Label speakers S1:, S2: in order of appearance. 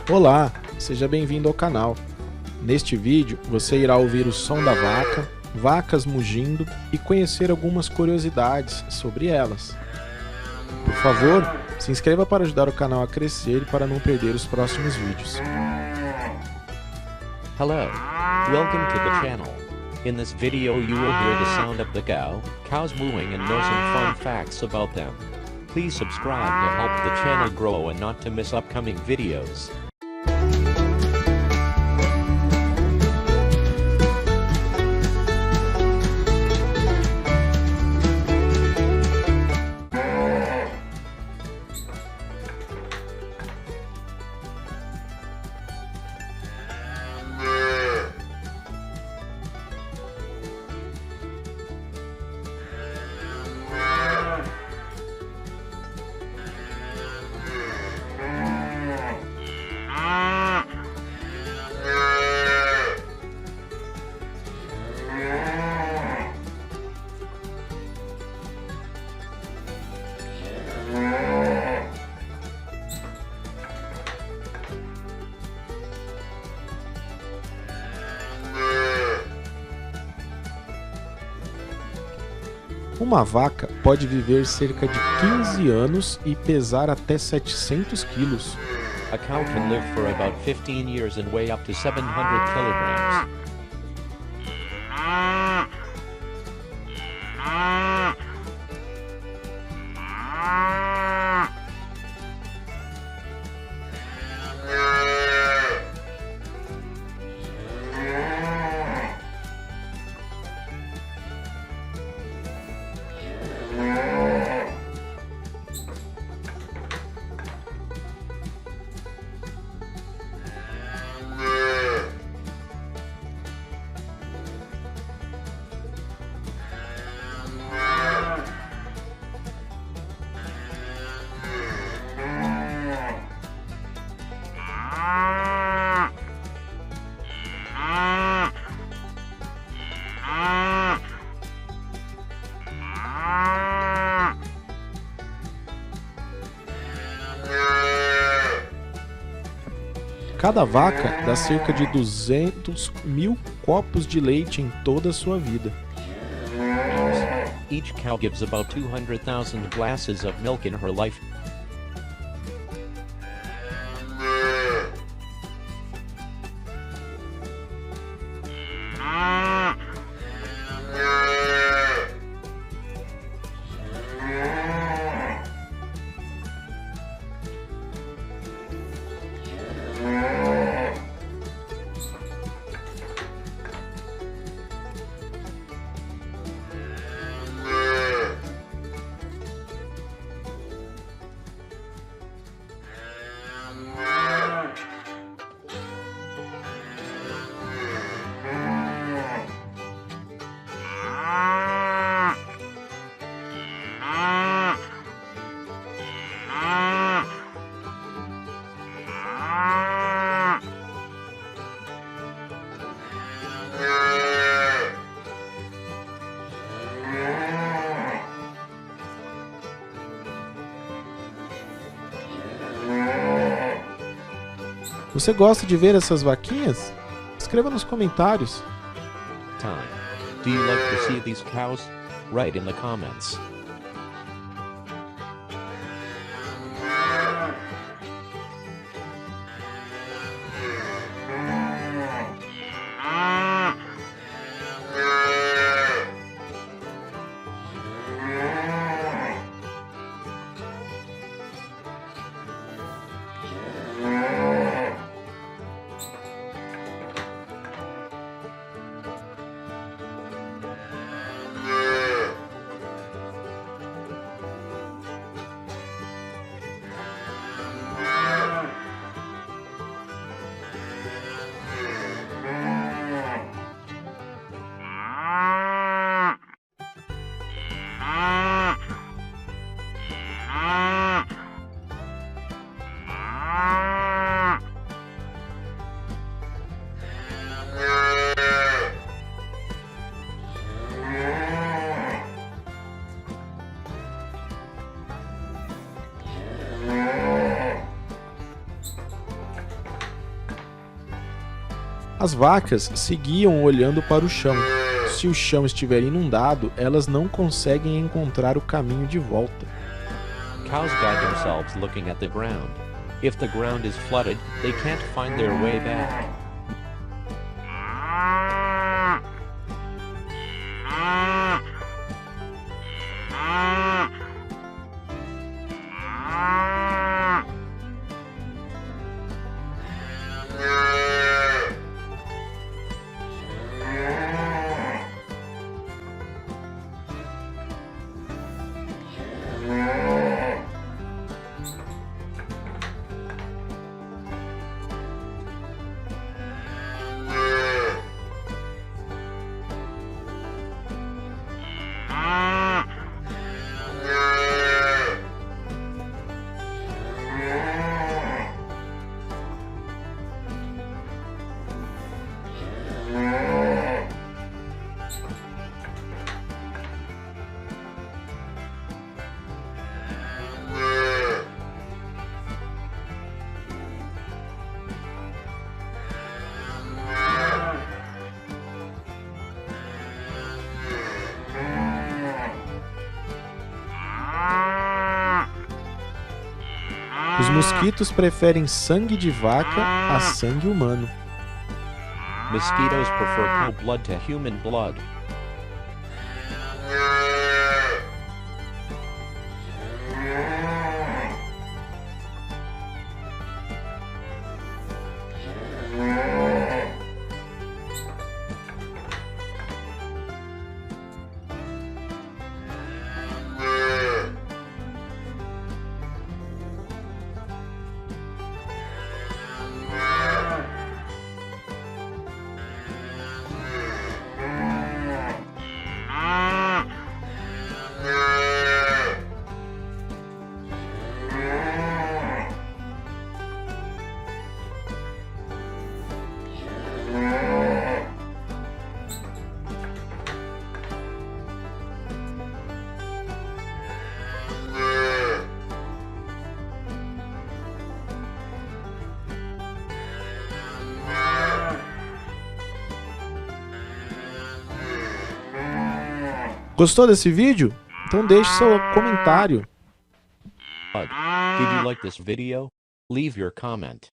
S1: Olá, seja bem-vindo ao canal. Neste vídeo você irá ouvir o som da vaca, vacas mugindo e conhecer algumas curiosidades sobre elas. Por favor, se inscreva para ajudar o canal a crescer e para não perder os próximos vídeos.
S2: Hello, welcome to the channel. In this video you will hear the sound of the cows mooing and know some fun facts about them. Please subscribe to help the channel grow and not to miss upcoming videos.
S1: Uma vaca pode viver cerca de 15 anos e pesar até 700 quilos.
S2: A cow can live for about 15 years and weigh up to 700 kilograms.
S1: Cada vaca dá cerca de 200 mil copos de leite em toda a sua vida.
S2: Each cow gives about 200,000 glasses of milk in her life.
S1: Você gosta de ver essas vaquinhas? Escreva nos comentários.
S2: Time. Do you like to see these cows? Write in the comments.
S1: As vacas seguiam olhando para o chão. Se o chão estiver inundado, elas não conseguem encontrar o caminho de volta.
S2: Cows guide themselves looking at the ground. If the ground is flooded, they can't find their way back.
S1: Os mosquitos preferem sangue de vaca a sangue humano.
S2: Mosquitoes prefer cow blood to human blood.
S1: Gostou desse vídeo? Então deixe seu comentário.
S2: Did you like this video? Leave your comment.